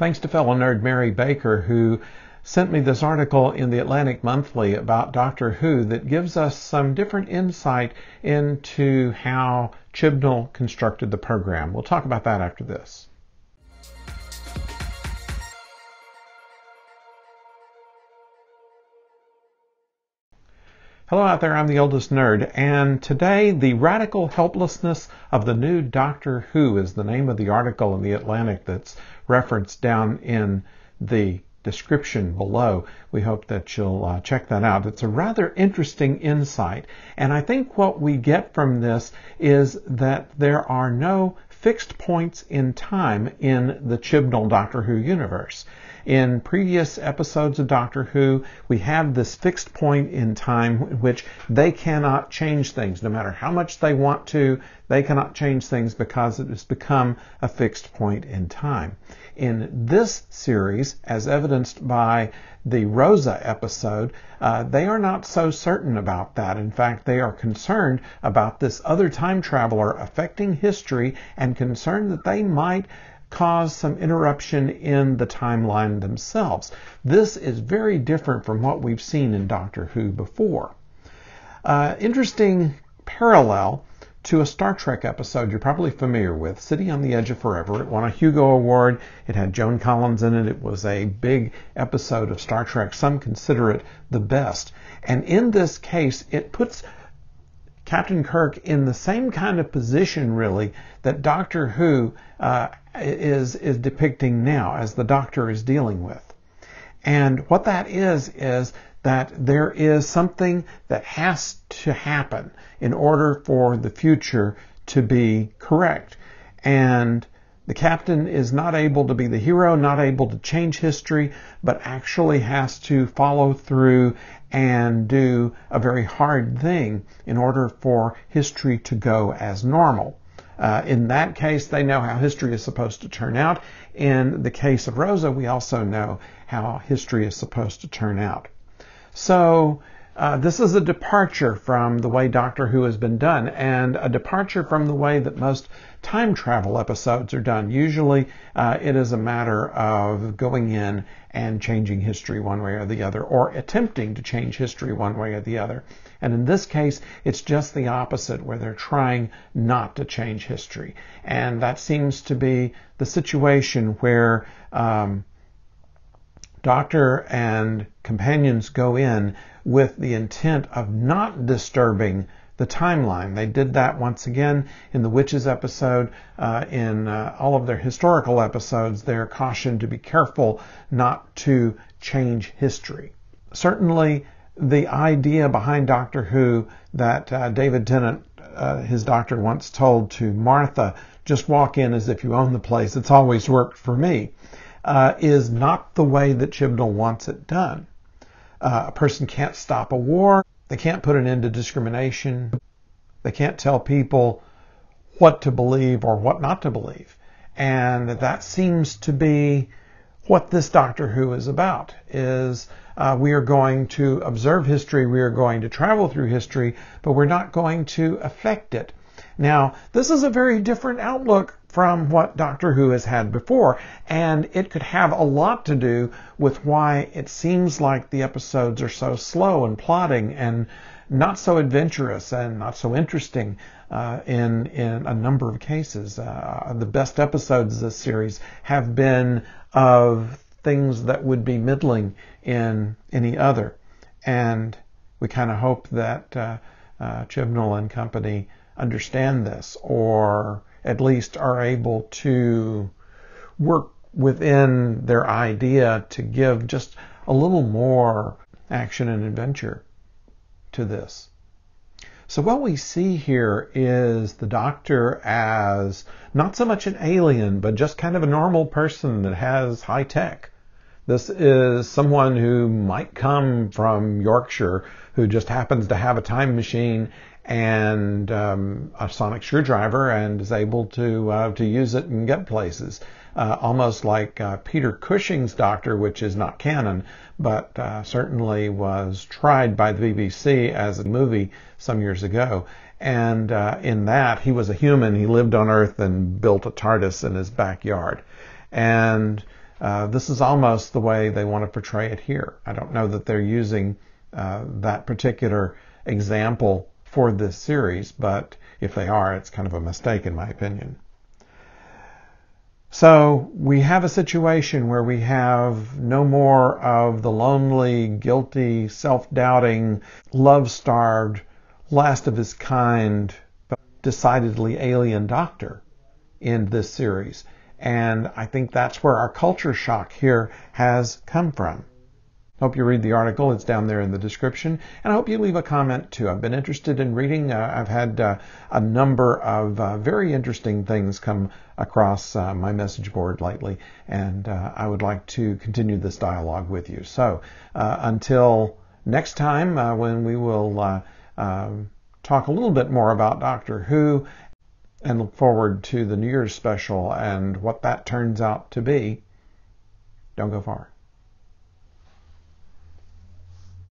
Thanks to fellow nerd Mary Baker, who sent me this article in the Atlantic Monthly about Doctor Who that gives us some different insight into how Chibnall constructed the program. We'll talk about that after this. Hello out there, I'm the oldest nerd, and today the radical helplessness of the new Doctor Who is the name of the article in the Atlantic that's referenced down in the description below. We hope that you'll check that out. It's a rather interesting insight, and I think what we get from this is that there are no fixed points in time in the Chibnall Doctor Who universe. In previous episodes of Doctor Who, we have this fixed point in time in which they cannot change things. No matter how much they want to, they cannot change things because it has become a fixed point in time. In this series, as evidenced by the Rosa episode, they are not so certain about that. In fact, they are concerned about this other time traveler affecting history and concerned that they might cause some interruption in the timeline themselves. This is very different from what we've seen in Doctor Who before. Interesting parallel to a Star Trek episode you're probably familiar with, City on the Edge of Forever. It won a Hugo Award. It had Joan Collins in it. It was a big episode of Star Trek. Some consider it the best. And in this case, it puts Captain Kirk in the same kind of position, really, that Doctor Who is depicting now, as the Doctor is dealing with. And what that is that there is something that has to happen in order for the future to be correct. And the captain is not able to be the hero, not able to change history, but actually has to follow through and do a very hard thing in order for history to go as normal. In that case, they know how history is supposed to turn out. In the case of Rosa, we also know how history is supposed to turn out. So this is a departure from the way Doctor Who has been done, and a departure from the way that most time travel episodes are done. Usually it is a matter of going in and changing history one way or the other, or attempting to change history one way or the other. And in this case, it's just the opposite, where they're trying not to change history. And that seems to be the situation where Doctor and companions go in with the intent of not disturbing the timeline. They did that once again in the Witches episode. In all of their historical episodes, they're cautioned to be careful not to change history. Certainly, the idea behind Doctor Who that David Tennant, his doctor, once told to Martha, just walk in as if you own the place, it's always worked for me, is not the way that Chibnall wants it done. A person can't stop a war. They can't put an end to discrimination. They can't tell people what to believe or what not to believe. And that seems to be what this Doctor Who is about, is we are going to observe history, we are going to travel through history, but we're not going to affect it. Now, this is a very different outlook from what Doctor Who has had before, and it could have a lot to do with why it seems like the episodes are so slow and plodding and not so adventurous and not so interesting in a number of cases. The best episodes of this series have been of things that would be middling in any other. And we kind of hope that Chibnall and company understand this, or at least are able to work within their idea to give just a little more action and adventure to this. So what we see here is the Doctor as not so much an alien, but just kind of a normal person that has high tech. This is someone who might come from Yorkshire, who just happens to have a time machine and a sonic screwdriver and is able to use it and get places. Almost like Peter Cushing's Doctor, which is not canon, but certainly was tried by the BBC as a movie some years ago. And in that, he was a human. He lived on Earth and built a TARDIS in his backyard. And This is almost the way they want to portray it here. I don't know that they're using that particular example for this series, but if they are, it's kind of a mistake in my opinion. So we have a situation where we have no more of the lonely, guilty, self-doubting, love-starved, last of his kind, but decidedly alien doctor in this series. And I think that's where our culture shock here has come from. Hope you read the article. It's down there in the description. And I hope you leave a comment too. I've been interested in reading. I've had a number of very interesting things come across my message board lately. And I would like to continue this dialogue with you. So until next time, when we will talk a little bit more about Doctor Who, and look forward to the New Year's special and what that turns out to be, don't go far.